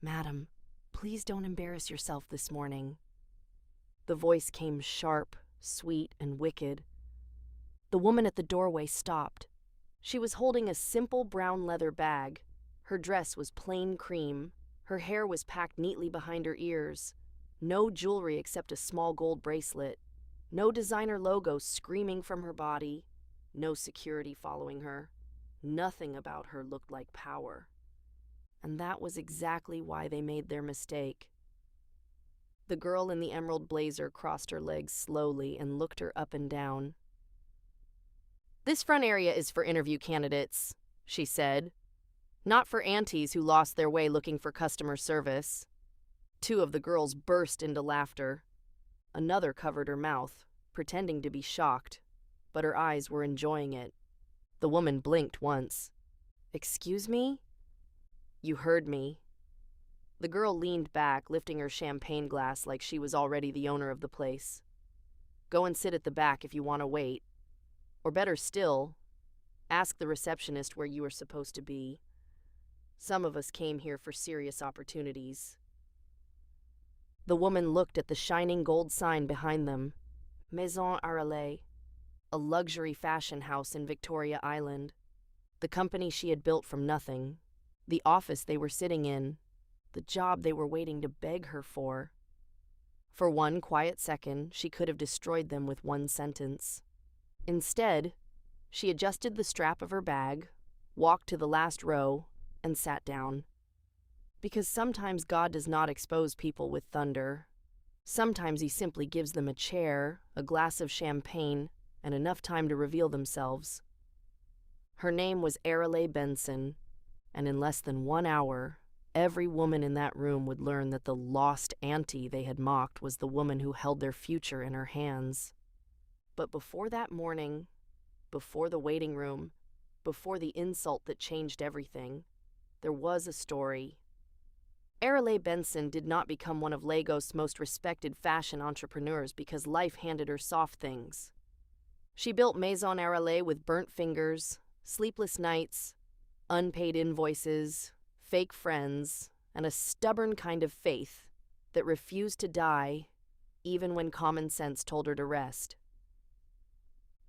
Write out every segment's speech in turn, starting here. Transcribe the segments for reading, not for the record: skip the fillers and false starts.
Madam, please don't embarrass yourself this morning. The voice came sharp, sweet, and wicked. The woman at the doorway stopped. She was holding a simple brown leather bag. Her dress was plain cream. Her hair was packed neatly behind her ears. No jewelry except a small gold bracelet. No designer logo screaming from her body. No security following her. Nothing about her looked like power. And that was exactly why they made their mistake. The girl in the emerald blazer crossed her legs slowly and looked her up and down. "This front area is for interview candidates," she said. "Not for aunties who lost their way looking for customer service." Two of the girls burst into laughter. Another covered her mouth, pretending to be shocked, but her eyes were enjoying it. The woman blinked once. "Excuse me?" "You heard me." The girl leaned back, lifting her champagne glass like she was already the owner of the place. "Go and sit at the back if you want to wait. Or better still, ask the receptionist where you are supposed to be. Some of us came here for serious opportunities." The woman looked at the shining gold sign behind them. Maison Aralé, a luxury fashion house in Victoria Island. The company she had built from nothing. The office they were sitting in. The job they were waiting to beg her for. For one quiet second, she could have destroyed them with one sentence. Instead, she adjusted the strap of her bag, walked to the last row, and sat down. Because sometimes God does not expose people with thunder. Sometimes he simply gives them a chair, a glass of champagne, and enough time to reveal themselves. Her name was Aralé Benson, and in less than 1 hour, every woman in that room would learn that the lost auntie they had mocked was the woman who held their future in her hands. But before that morning, before the waiting room, before the insult that changed everything, there was a story. Aralé Benson did not become one of Lagos' most respected fashion entrepreneurs because life handed her soft things. She built Maison Aralé with burnt fingers, sleepless nights, unpaid invoices, fake friends, and a stubborn kind of faith that refused to die even when common sense told her to rest.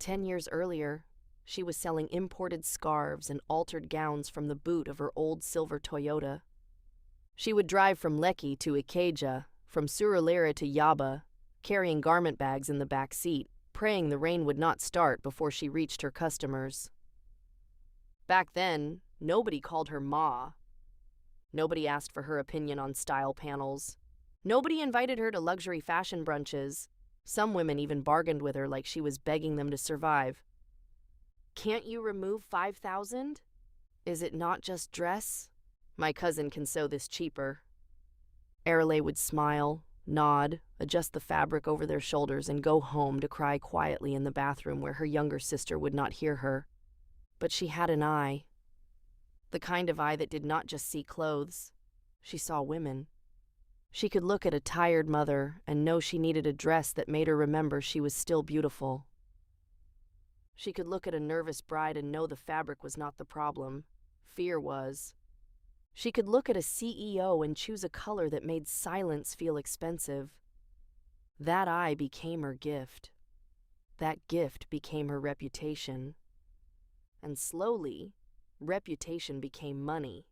10 years earlier, she was selling imported scarves and altered gowns from the boot of her old silver Toyota. She would drive from Lekki to Ikeja, from Surulere to Yaba, carrying garment bags in the back seat, praying the rain would not start before she reached her customers. Back then, nobody called her Ma. Nobody asked for her opinion on style panels. Nobody invited her to luxury fashion brunches. Some women even bargained with her like she was begging them to survive. "Can't you remove 5,000? Is it not just dress? My cousin can sew this cheaper." Aralé would smile, nod, adjust the fabric over their shoulders, and go home to cry quietly in the bathroom where her younger sister would not hear her. But she had an eye. The kind of eye that did not just see clothes. She saw women. She could look at a tired mother and know she needed a dress that made her remember she was still beautiful. She could look at a nervous bride and know the fabric was not the problem. Fear was. She could look at a CEO and choose a color that made silence feel expensive. That eye became her gift. That gift became her reputation. And slowly, reputation became money.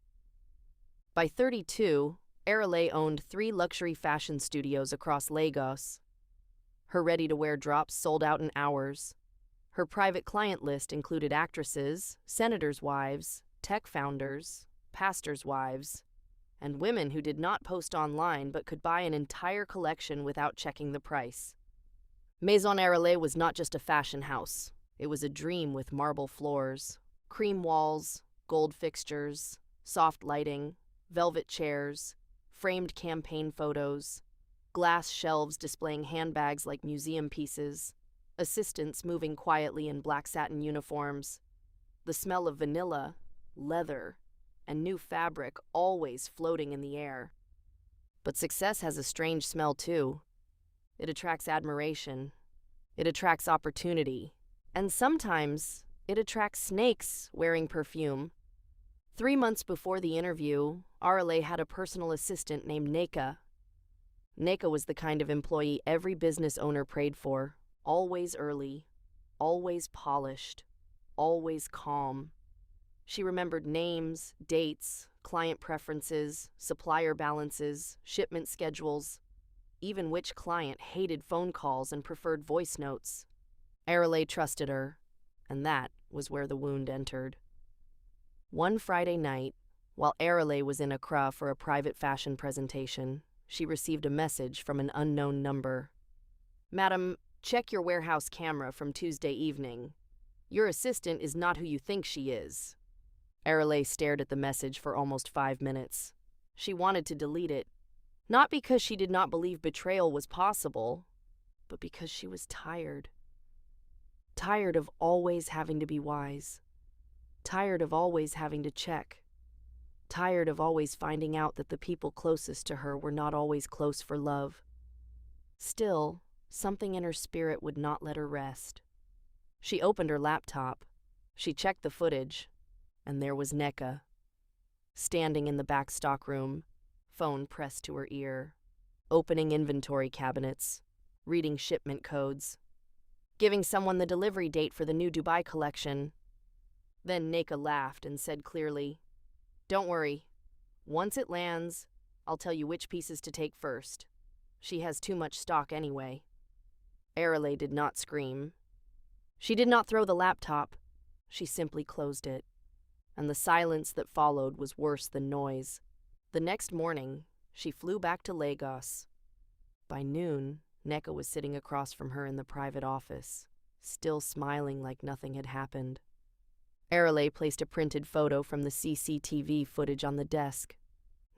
By 32, Aralé owned 3 luxury fashion studios across Lagos. Her ready-to-wear drops sold out in hours. Her private client list included actresses, senators' wives, tech founders, pastors' wives, and women who did not post online but could buy an entire collection without checking the price. Maison Aralé was not just a fashion house. It was a dream with marble floors, cream walls, gold fixtures, soft lighting, velvet chairs, framed campaign photos, glass shelves displaying handbags like museum pieces, assistants moving quietly in black satin uniforms, the smell of vanilla, leather, and new fabric always floating in the air. But success has a strange smell too. It attracts admiration. It attracts opportunity. And sometimes it attracts snakes wearing perfume. 3 months before the interview, Aralé had a personal assistant named Neka. Neka was the kind of employee every business owner prayed for, always early, always polished, always calm. She remembered names, dates, client preferences, supplier balances, shipment schedules, even which client hated phone calls and preferred voice notes. Aralé trusted her, and that was where the wound entered. One Friday night, while Aralé was in Accra for a private fashion presentation, she received a message from an unknown number. "Madam, check your warehouse camera from Tuesday evening. Your assistant is not who you think she is." Aralé stared at the message for almost 5 minutes. She wanted to delete it, not because she did not believe betrayal was possible, but because she was tired. Tired of always having to be wise. Tired of always having to check. Tired of always finding out that the people closest to her were not always close for love. Still, something in her spirit would not let her rest. She opened her laptop. She checked the footage, and there was Neka, standing in the back stockroom, phone pressed to her ear, opening inventory cabinets, reading shipment codes, giving someone the delivery date for the new Dubai collection. Then Neka laughed and said clearly, "Don't worry. Once it lands, I'll tell you which pieces to take first. She has too much stock anyway." Aralé did not scream. She did not throw the laptop. She simply closed it. And the silence that followed was worse than noise. The next morning, she flew back to Lagos. By noon, Neka was sitting across from her in the private office, still smiling like nothing had happened. Aralé placed a printed photo from the CCTV footage on the desk.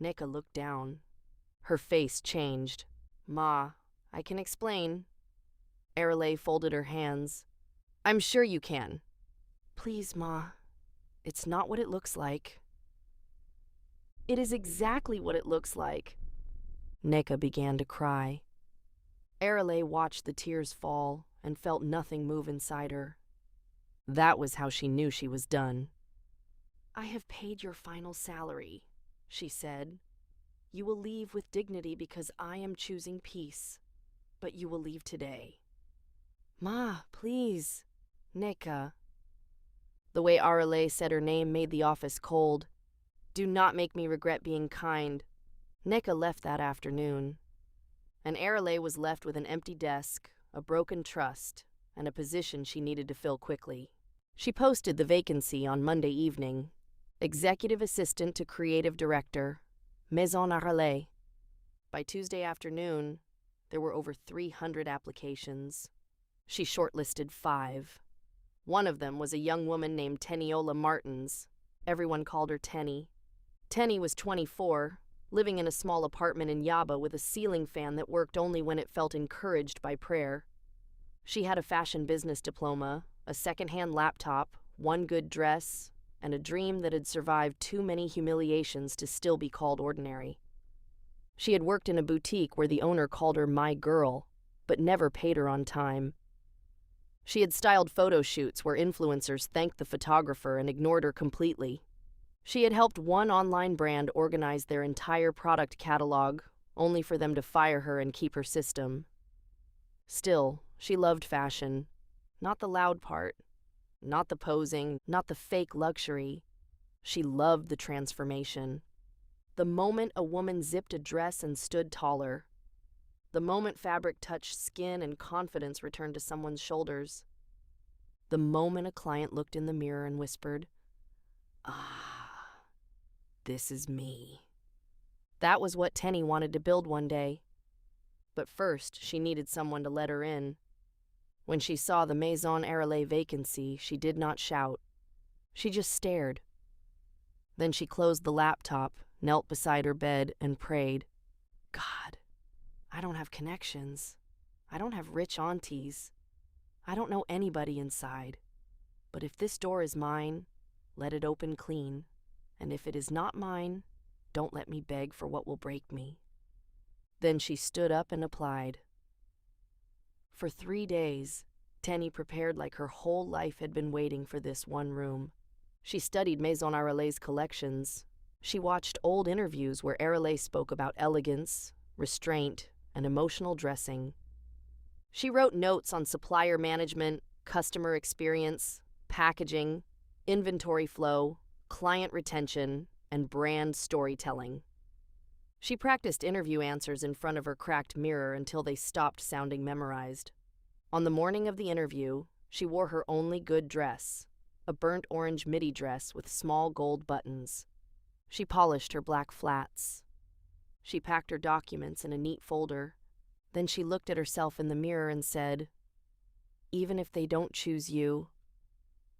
Neka looked down. Her face changed. "Ma, I can explain." Aralé folded her hands. "I'm sure you can." "Please, Ma. It's not what it looks like." "It is exactly what it looks like." Neka began to cry. Aralé watched the tears fall and felt nothing move inside her. That was how she knew she was done. "I have paid your final salary," she said. "You will leave with dignity because I am choosing peace, but you will leave today." "Ma, please." "Neka." The way Aralé said her name made the office cold. "Do not make me regret being kind." Neka left that afternoon, and Aralé was left with an empty desk, a broken trust, and a position she needed to fill quickly. She posted the vacancy on Monday evening. Executive Assistant to Creative Director, Maison Aralé. By Tuesday afternoon, there were over 300 applications. She shortlisted 5. One of them was a young woman named Tenny Martins. Everyone called her Tenny. Tenny was 24, living in a small apartment in Yaba with a ceiling fan that worked only when it felt encouraged by prayer. She had a fashion business diploma, a second-hand laptop, one good dress, and a dream that had survived too many humiliations to still be called ordinary. She had worked in a boutique where the owner called her "my girl," but never paid her on time. She had styled photo shoots where influencers thanked the photographer and ignored her completely. She had helped one online brand organize their entire product catalog, only for them to fire her and keep her system. Still, she loved fashion. Not the loud part, not the posing, not the fake luxury. She loved the transformation. The moment a woman zipped a dress and stood taller. The moment fabric touched skin and confidence returned to someone's shoulders. The moment a client looked in the mirror and whispered, "Ah, this is me." That was what Tenny wanted to build one day. But first, she needed someone to let her in. When she saw the Maison Aralé vacancy, she did not shout. She just stared. Then she closed the laptop, knelt beside her bed, and prayed, "God, I don't have connections. I don't have rich aunties. I don't know anybody inside. But if this door is mine, let it open clean. And if it is not mine, don't let me beg for what will break me." Then she stood up and applied. For 3 days, Tenny prepared like her whole life had been waiting for this one room. She studied Maison Aralé's collections. She watched old interviews where Aralé spoke about elegance, restraint, and emotional dressing. She wrote notes on supplier management, customer experience, packaging, inventory flow, client retention, and brand storytelling. She practiced interview answers in front of her cracked mirror until they stopped sounding memorized. On the morning of the interview, she wore her only good dress, a burnt orange midi dress with small gold buttons. She polished her black flats. She packed her documents in a neat folder. Then she looked at herself in the mirror and said, "Even if they don't choose you,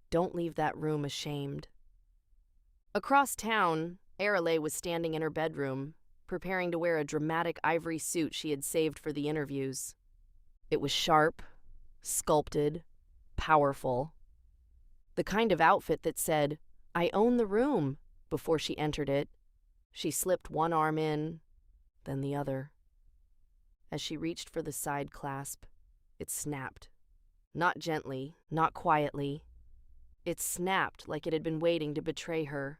don't leave that room ashamed." Across town, Aralé was standing in her bedroom, preparing to wear a dramatic ivory suit she had saved for the interviews. It was sharp, sculpted, powerful. The kind of outfit that said, "I own the room," before she entered it. She slipped one arm in, then the other. As she reached for the side clasp, it snapped. Not gently, not quietly. It snapped like it had been waiting to betray her.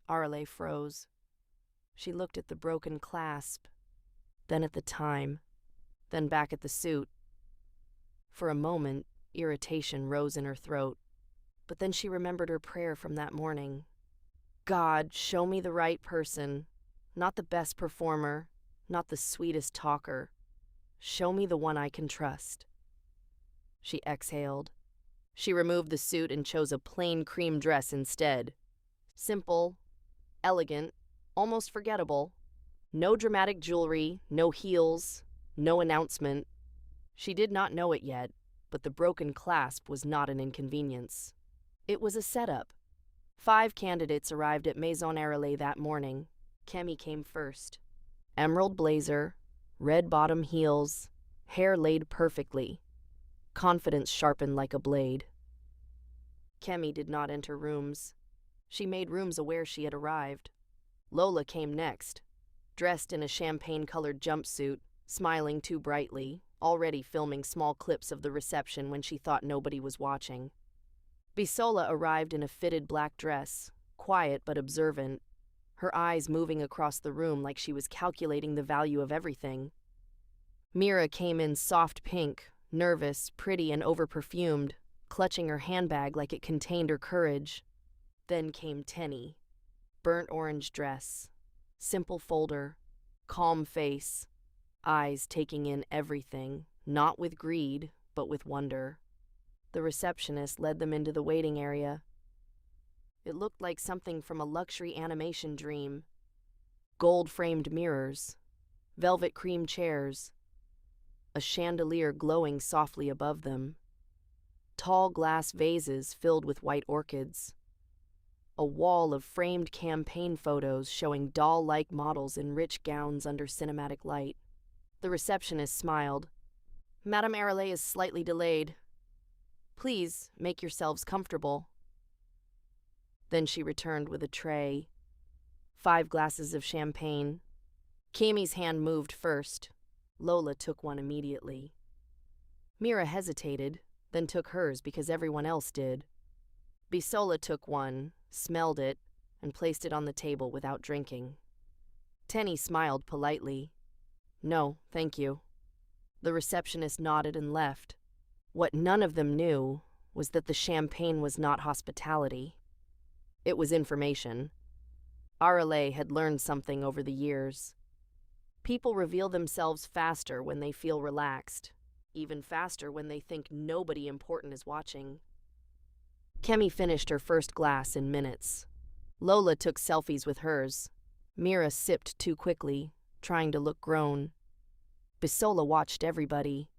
Aralé froze. She looked at the broken clasp, then at the time, then back at the suit. For a moment, irritation rose in her throat, but then she remembered her prayer from that morning. "God, show me the right person, not the best performer, not the sweetest talker. Show me the one I can trust." She exhaled. She removed the suit and chose a plain cream dress instead. Simple, elegant, almost forgettable. No dramatic jewelry, no heels, no announcement. She did not know it yet, but the broken clasp was not an inconvenience. It was a setup. 5 candidates arrived at Maison Aralé that morning. Kemi came first. Emerald blazer, red bottom heels, hair laid perfectly. Confidence sharpened like a blade. Kemi did not enter rooms. She made rooms aware she had arrived. Lola came next, dressed in a champagne-colored jumpsuit, smiling too brightly, already filming small clips of the reception when she thought nobody was watching. Bisola arrived in a fitted black dress, quiet but observant, her eyes moving across the room like she was calculating the value of everything. Mira came in soft pink, nervous, pretty, and overperfumed, clutching her handbag like it contained her courage. Then came Tenny. Burnt orange dress, simple folder, calm face, eyes taking in everything, not with greed, but with wonder. The receptionist led them into the waiting area. It looked like something from a luxury animation dream. Gold-framed mirrors, velvet cream chairs, a chandelier glowing softly above them, tall glass vases filled with white orchids, a wall of framed campaign photos showing doll-like models in rich gowns under cinematic light. The receptionist smiled. "Madame Aralé is slightly delayed. Please make yourselves comfortable." Then she returned with a tray. 5 glasses of champagne. Kemi's hand moved first. Lola took one immediately. Mira hesitated, then took hers because everyone else did. Bisola took one, smelled it, and placed it on the table without drinking. Tenny smiled politely. "No, thank you." The receptionist nodded and left. What none of them knew was that the champagne was not hospitality. It was information. Aralé had learned something over the years. People reveal themselves faster when they feel relaxed, even faster when they think nobody important is watching. Kemi finished her first glass in minutes. Lola took selfies with hers. Mira sipped too quickly, trying to look grown. Bisola watched everybody.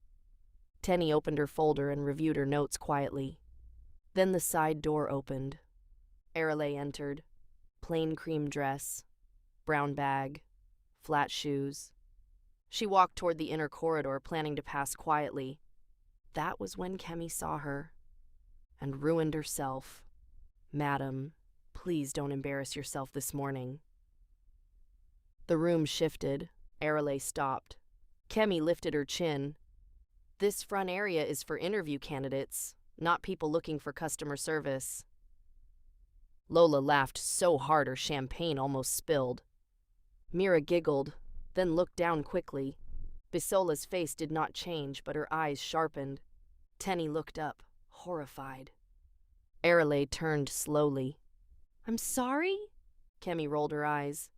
Tenny opened her folder and reviewed her notes quietly. Then the side door opened. Aralé entered. Plain cream dress, brown bag, flat shoes. She walked toward the inner corridor, planning to pass quietly. That was when Kemi saw her and ruined herself. "Madam, please don't embarrass yourself this morning." The room shifted. Aralé stopped. Kemi lifted her chin. "This front area is for interview candidates, not people looking for customer service." Lola laughed so hard her champagne almost spilled. Mira giggled, then looked down quickly. Bisola's face did not change, but her eyes sharpened. Tenny looked up, horrified. Aralé turned slowly. "I'm sorry?" Kemi rolled her eyes.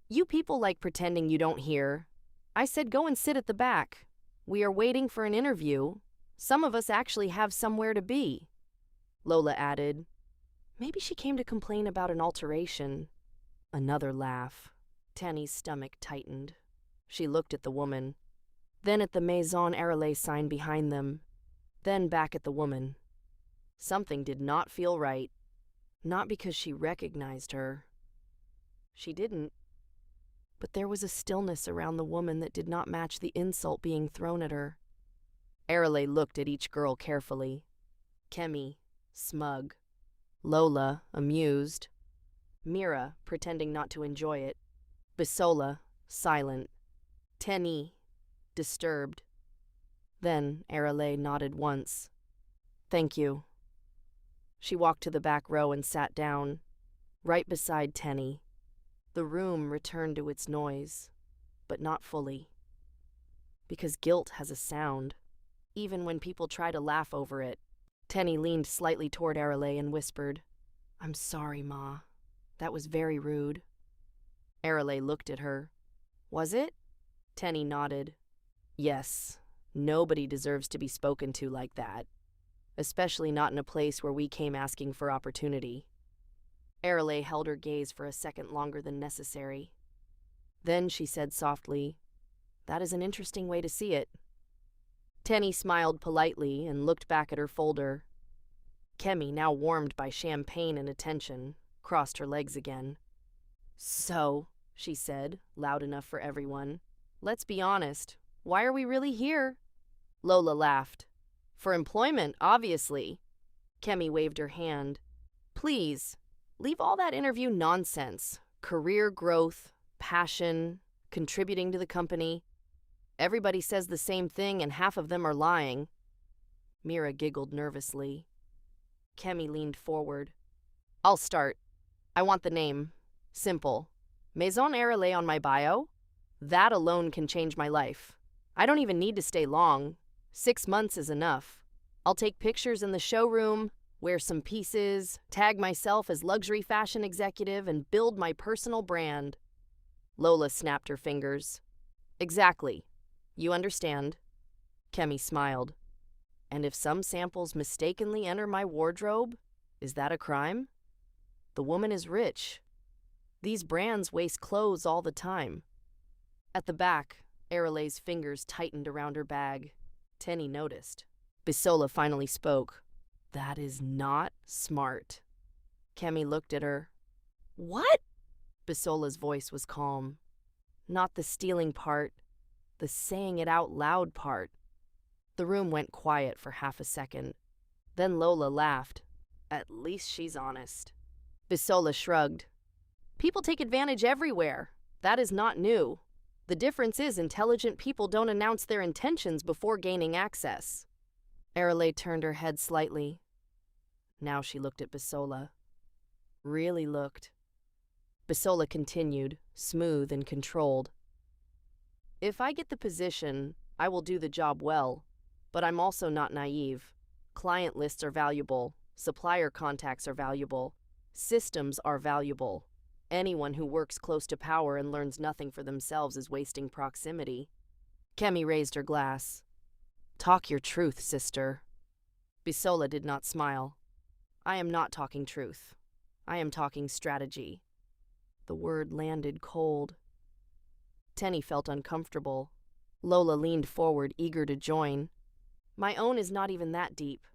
"You people like pretending you don't hear. I said go and sit at the back. We are waiting for an interview. Some of us actually have somewhere to be." Lola added, "Maybe she came to complain about an alteration." Another laugh. Tenny's stomach tightened. She looked at the woman, then at the Maison Aralé sign behind them, then back at the woman. Something did not feel right. Not because she recognized her. She didn't. But there was a stillness around the woman that did not match the insult being thrown at her. Aralé looked at each girl carefully. Kemi, smug. Lola, amused. Mira, pretending not to enjoy it. Bisola, silent. Tenny, disturbed. Then Aralé nodded once. "Thank you." She walked to the back row and sat down, right beside Tenny. The room returned to its noise, but not fully. Because guilt has a sound, even when people try to laugh over it. Tenny leaned slightly toward Aralé and whispered, "I'm sorry, Ma. That was very rude." Aralé looked at her. "Was it?" Tenny nodded. "Yes, nobody deserves to be spoken to like that. Especially not in a place where we came asking for opportunity." Aralé held her gaze for a second longer than necessary. Then she said softly, "That is an interesting way to see it." Tenny smiled politely and looked back at her folder. Kemi, now warmed by champagne and attention, crossed her legs again. "So," she said, loud enough for everyone, "let's be honest. Why are we really here?" Lola laughed. "For employment, obviously." Kemi waved her hand. "Please, leave all that interview nonsense. Career growth, passion, contributing to the company. Everybody says the same thing and half of them are lying." Mira giggled nervously. Kemi leaned forward. "I'll start. I want the name. Simple. Maison Aralé on my bio? That alone can change my life. I don't even need to stay long. 6 months is enough. I'll take pictures in the showroom, wear some pieces, tag myself as luxury fashion executive, and build my personal brand." Lola snapped her fingers. "Exactly. You understand." Kemi smiled. "And if some samples mistakenly enter my wardrobe, is that a crime? The woman is rich. These brands waste clothes all the time." At the back, Aralé's fingers tightened around her bag. Tenny noticed. Bisola finally spoke. "That is not smart." Kemi looked at her. "What?" Bisola's voice was calm. "Not the stealing part, the saying it out loud part." The room went quiet for half a second. Then Lola laughed. "At least she's honest." Bisola shrugged. "People take advantage everywhere. That is not new. The difference is intelligent people don't announce their intentions before gaining access." Aralé turned her head slightly. Now she looked at Bisola. Really looked. Bisola continued, smooth and controlled. "If I get the position, I will do the job well, but I'm also not naive. Client lists are valuable. Supplier contacts are valuable. Systems are valuable. Anyone who works close to power and learns nothing for themselves is wasting proximity." Kemi raised her glass. "Talk your truth, sister." Bisola did not smile. "I am not talking truth. I am talking strategy." The word landed cold. Tenny felt uncomfortable. Lola leaned forward, eager to join. "My own is not even that deep.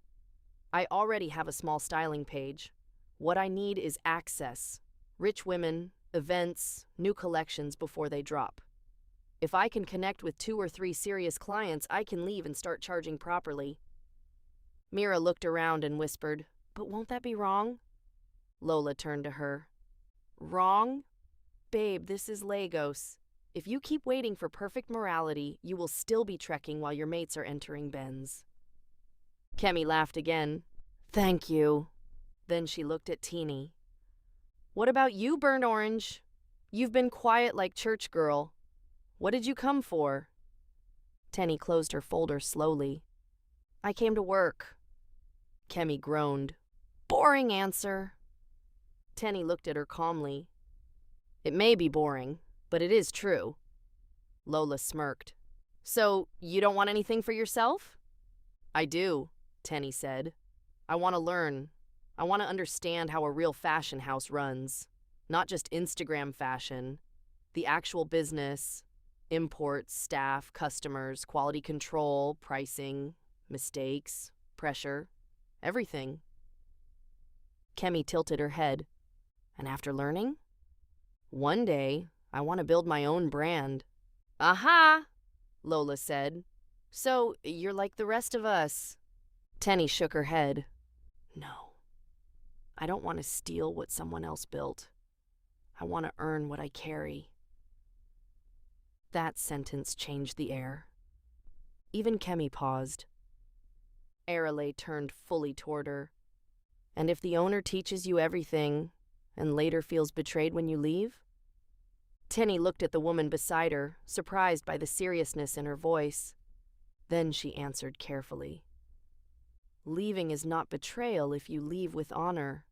I already have a small styling page. What I need is access. Rich women, events, new collections before they drop. If I can connect with 2 or 3 serious clients, I can leave and start charging properly." Mira looked around and whispered, "But won't that be wrong?" Lola turned to her. "Wrong? Babe, this is Lagos. If you keep waiting for perfect morality, you will still be trekking while your mates are entering Benz." Kemi laughed again. "Thank you." Then she looked at Tenny. What about you, Burnt Orange? You've been quiet like church girl. What did you come for? Tenny closed her folder slowly. I came to work. Kemi groaned. Boring answer. Tenny looked at her calmly. It may be boring, but it is true. Lola smirked. So, you don't want anything for yourself? I do, Tenny said. I want to learn. I want to understand how a real fashion house runs. Not just Instagram fashion. The actual business, imports, staff, customers, quality control, pricing, mistakes, pressure, everything. Kemi tilted her head. And after learning? One day, I want to build my own brand. Aha! Lola said. So, you're like the rest of us. Tenny shook her head. No. I don't want to steal what someone else built. I want to earn what I carry. That sentence changed the air. Even Kemi paused. Aralé turned fully toward her. And if the owner teaches you everything, and later feels betrayed when you leave? Tenny looked at the woman beside her, surprised by the seriousness in her voice. Then she answered carefully. Leaving is not betrayal if you leave with honor.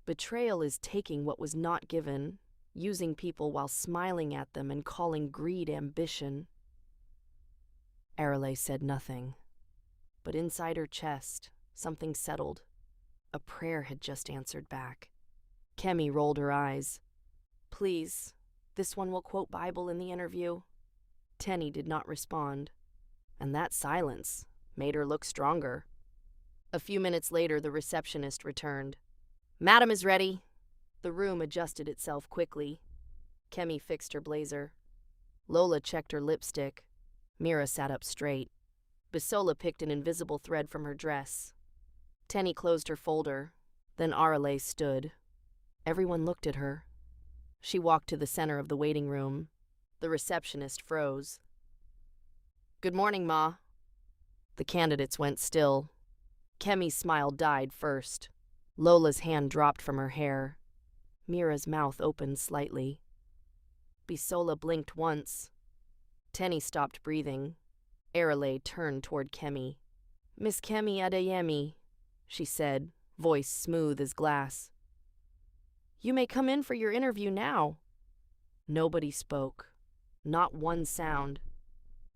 Betrayal is taking what was not given, using people while smiling at them and calling greed ambition. Aralé said nothing, but inside her chest, something settled. A prayer had just answered back. Kemi rolled her eyes. Please, this one will quote Bible in the interview. Tenny did not respond, and that silence made her look stronger. A few minutes later, the receptionist returned. Madam is ready. The room adjusted itself quickly. Kemi fixed her blazer. Lola checked her lipstick. Mira sat up straight. Bisola picked an invisible thread from her dress. Tenny closed her folder. Then Aralé stood. Everyone looked at her. She walked to the center of the waiting room. The receptionist froze. Good morning, Ma. The candidates went still. Kemi's smile died first. Lola's hand dropped from her hair. Mira's mouth opened slightly. Bisola blinked once. Tenny stopped breathing. Aralé turned toward Kemi. Miss Kemi Adeyemi, she said, voice smooth as glass. You may come in for your interview now. Nobody spoke. Not one sound.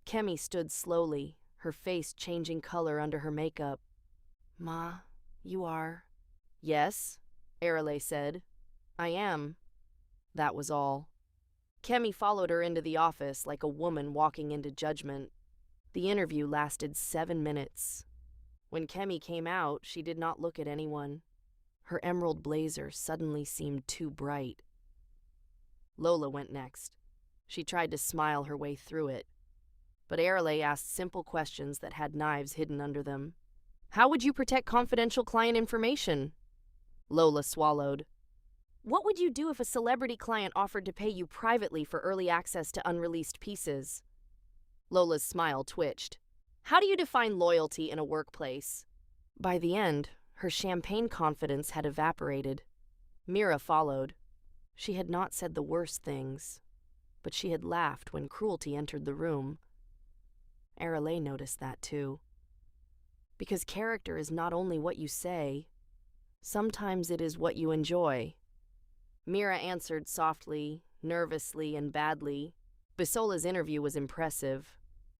Kemi stood slowly, her face changing color under her makeup. Ma, you are? Yes, Aralé said. I am. That was all. Kemi followed her into the office like a woman walking into judgment. The interview lasted 7 minutes. When Kemi came out, she did not look at anyone. Her emerald blazer suddenly seemed too bright. Lola went next. She tried to smile her way through it. But Aralé asked simple questions that had knives hidden under them. How would you protect confidential client information? Lola swallowed. What would you do if a celebrity client offered to pay you privately for early access to unreleased pieces? Lola's smile twitched. How do you define loyalty in a workplace? By the end, her champagne confidence had evaporated. Mira followed. She had not said the worst things, but she had laughed when cruelty entered the room. Aralé noticed that too. Because character is not only what you say, sometimes it is what you enjoy. Mira answered softly, nervously, and badly. Bisola's interview was impressive.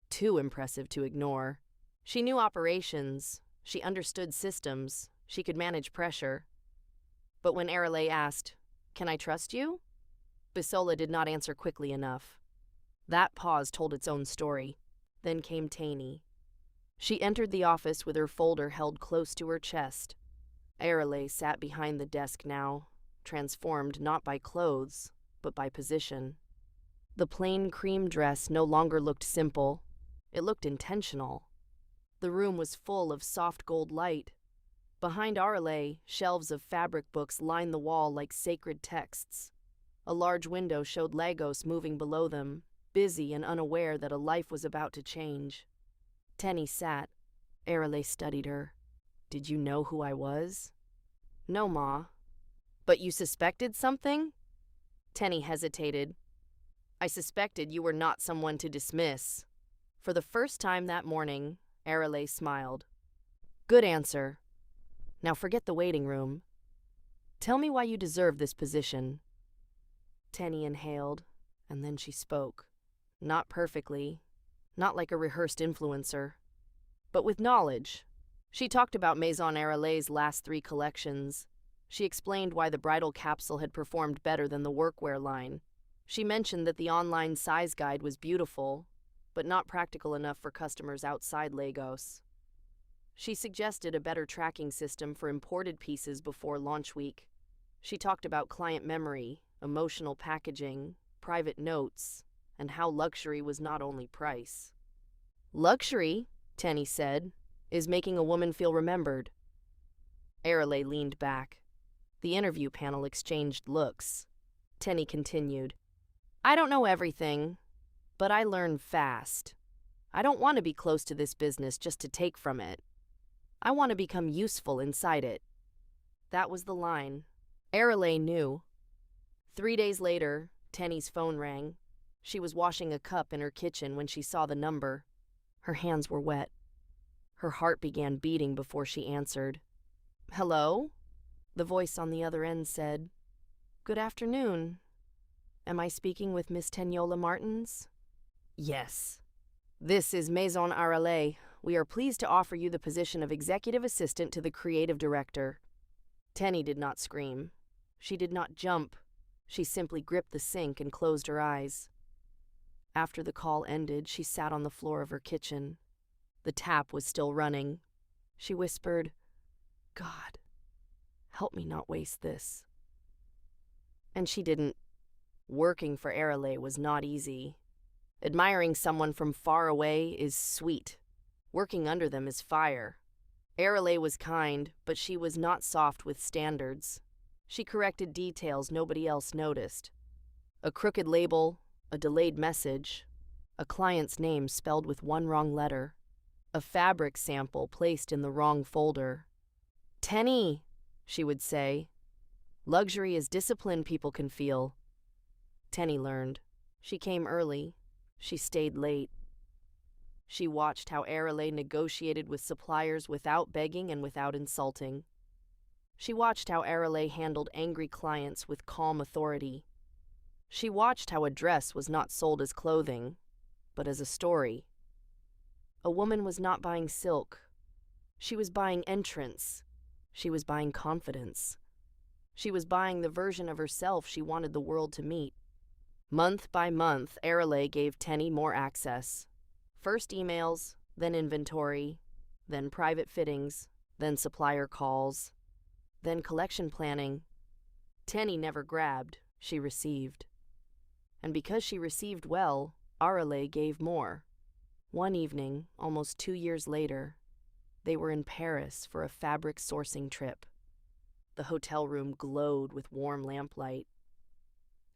Too impressive to ignore. She knew operations. She understood systems. She could manage pressure. But when Aralé asked, "Can I trust you?" Bisola did not answer quickly enough. That pause told its own story. Then came Tenny. She entered the office with her folder held close to her chest. Aralé sat behind the desk now, transformed not by clothes, but by position. The plain cream dress no longer looked simple. It looked intentional. The room was full of soft gold light. Behind Aralé, shelves of fabric books lined the wall like sacred texts. A large window showed Lagos moving below them, busy and unaware that a life was about to change. Tenny sat. Aralé studied her. Did you know who I was? No, Ma. But you suspected something? Tenny hesitated. I suspected you were not someone to dismiss. For the first time that morning, Aralé smiled. Good answer. Now forget the waiting room. Tell me why you deserve this position. Tenny inhaled, and then she spoke. Not perfectly, not like a rehearsed influencer, but with knowledge. She talked about Maison Aralé's last 3 collections. She explained why the bridal capsule had performed better than the workwear line. She mentioned that the online size guide was beautiful, but not practical enough for customers outside Lagos. She suggested a better tracking system for imported pieces before launch week. She talked about client memory, emotional packaging, private notes, and how luxury was not only price. Luxury, Tenny said, is making a woman feel remembered. Aralé leaned back. The interview panel exchanged looks. Tenny continued. I don't know everything, but I learn fast. I don't want to be close to this business just to take from it. I want to become useful inside it. That was the line. Aralé knew. 3 days later, Tenny's phone rang. She was washing a cup in her kitchen when she saw the number. Her hands were wet. Her heart began beating before she answered. Hello? The voice on the other end said, Good afternoon. Am I speaking with Miss Tenyola Martins? Yes. This is Maison Aralé. We are pleased to offer you the position of executive assistant to the creative director. Tenny did not scream. She did not jump. She simply gripped the sink and closed her eyes. After the call ended, she sat on the floor of her kitchen. The tap was still running. She whispered, God, help me not waste this. And she didn't. Working for Aralé was not easy. Admiring someone from far away is sweet. Working under them is fire. Aralé was kind, but she was not soft with standards. She corrected details nobody else noticed. A crooked label, a delayed message, a client's name spelled with one wrong letter, a fabric sample placed in the wrong folder. Tenny, she would say. Luxury is discipline people can feel. Tenny learned. She came early. She stayed late. She watched how Aralé negotiated with suppliers without begging and without insulting. She watched how Aralé handled angry clients with calm authority. She watched how a dress was not sold as clothing, but as a story. A woman was not buying silk. She was buying entrance. She was buying confidence. She was buying the version of herself she wanted the world to meet. Month by month, Aralé gave Tenny more access. First emails, then inventory, then private fittings, then supplier calls, then collection planning. Tenny never grabbed, she received. And because she received well, Aralé gave more. One evening, almost 2 years later, they were in Paris for a fabric sourcing trip. The hotel room glowed with warm lamplight.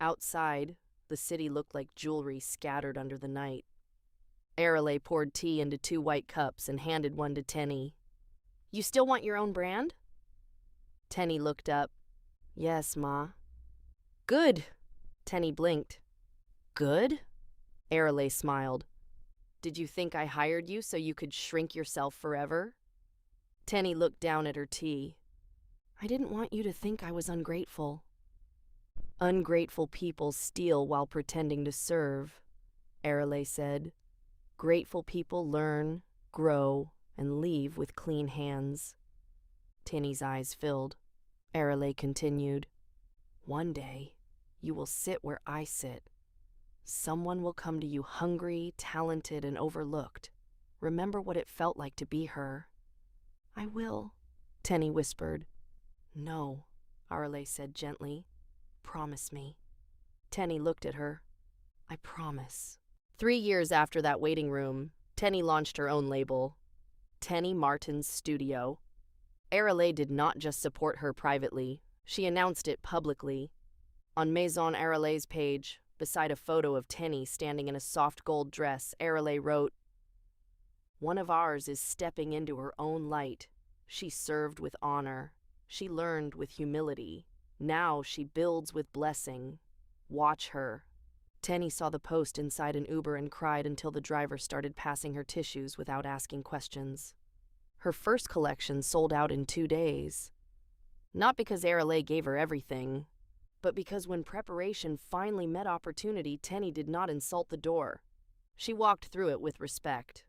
Outside, the city looked like jewelry scattered under the night. Aralé poured tea into 2 white cups and handed one to Tenny. You still want your own brand? Tenny looked up. Yes, Ma. Good. Tenny blinked. Good? Aralé smiled. Did you think I hired you so you could shrink yourself forever? Tenny looked down at her tea. I didn't want you to think I was ungrateful. Ungrateful people steal while pretending to serve, Aralé said. Grateful people learn, grow, and leave with clean hands. Tenny's eyes filled. Aralé continued. One day, you will sit where I sit. Someone will come to you hungry, talented, and overlooked. Remember what it felt like to be her. I will, Tenny whispered. No, Aralé said gently. Promise me. Tenny looked at her. I promise. 3 years after that waiting room, Tenny launched her own label, Tenny Martin's Studio. Aralé did not just support her privately, she announced it publicly. On Maison Aralé's page, beside a photo of Tenny standing in a soft gold dress, Aralé wrote, One of ours is stepping into her own light. She served with honor. She learned with humility. Now she builds with blessing. Watch her. Tenny saw the post inside an Uber and cried until the driver started passing her tissues without asking questions. Her first collection sold out in 2 days. Not because Aralé gave her everything, but because when preparation finally met opportunity, Tenny did not insult the door. She walked through it with respect.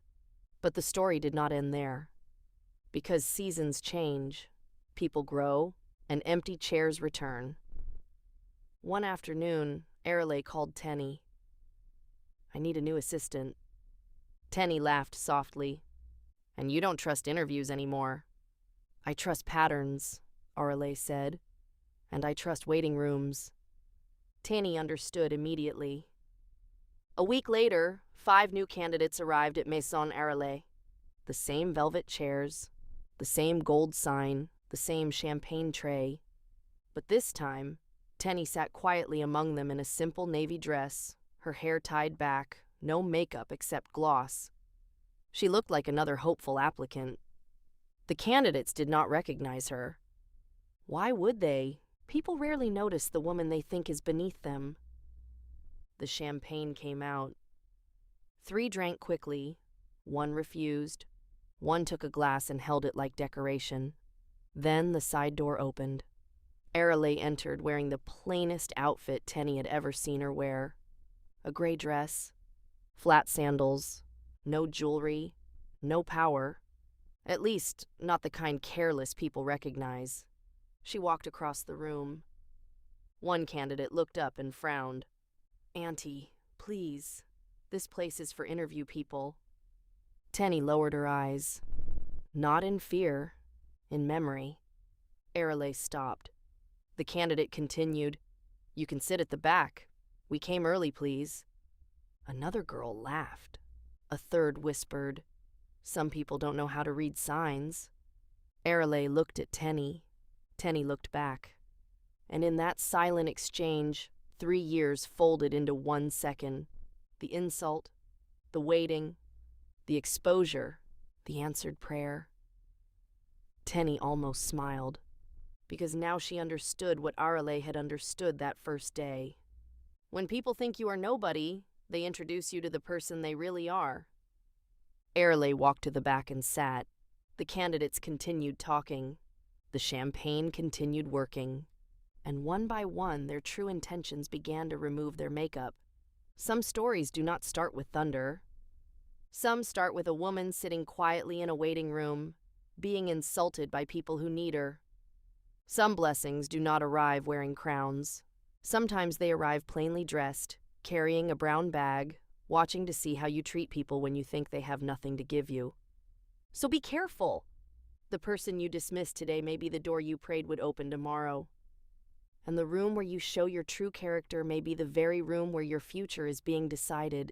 But the story did not end there. Because seasons change, people grow, and empty chairs return. One afternoon, Aralé called Tenny. "I need a new assistant." Tenny laughed softly. "And you don't trust interviews anymore." "I trust patterns," Aralé said. "And I trust waiting rooms." Tenny understood immediately. A week later, 5 new candidates arrived at Maison Aralé. The same velvet chairs, the same gold sign, the same champagne tray. But this time, Tenny sat quietly among them in a simple navy dress, her hair tied back, no makeup except gloss. She looked like another hopeful applicant. The candidates did not recognize her. Why would they? People rarely notice the woman they think is beneath them. The champagne came out. 3 drank quickly, 1 refused, 1 took a glass and held it like decoration. Then the side door opened. Aralé entered wearing the plainest outfit Tenny had ever seen her wear. A gray dress, flat sandals, no jewelry, no power. At least, not the kind careless people recognize. She walked across the room. One candidate looked up and frowned. "Auntie, please. This place is for interview people." Tenny lowered her eyes. Not in fear, in memory. Aralé stopped. The candidate continued. "You can sit at the back. We came early, please." Another girl laughed. A third whispered, "Some people don't know how to read signs." Aralé looked at Tenny. Tenny looked back. And in that silent exchange, 3 years folded into 1 second. The insult, the waiting, the exposure, the answered prayer. Tenny almost smiled, because now she understood what Aralé had understood that first day. When people think you are nobody, they introduce you to the person they really are. Aralé walked to the back and sat. The candidates continued talking. The champagne continued working. And one by one, their true intentions began to remove their makeup. Some stories do not start with thunder. Some start with a woman sitting quietly in a waiting room, being insulted by people who need her. Some blessings do not arrive wearing crowns. Sometimes they arrive plainly dressed, carrying a brown bag, watching to see how you treat people when you think they have nothing to give you. So be careful. The person you dismissed today may be the door you prayed would open tomorrow. And the room where you show your true character may be the very room where your future is being decided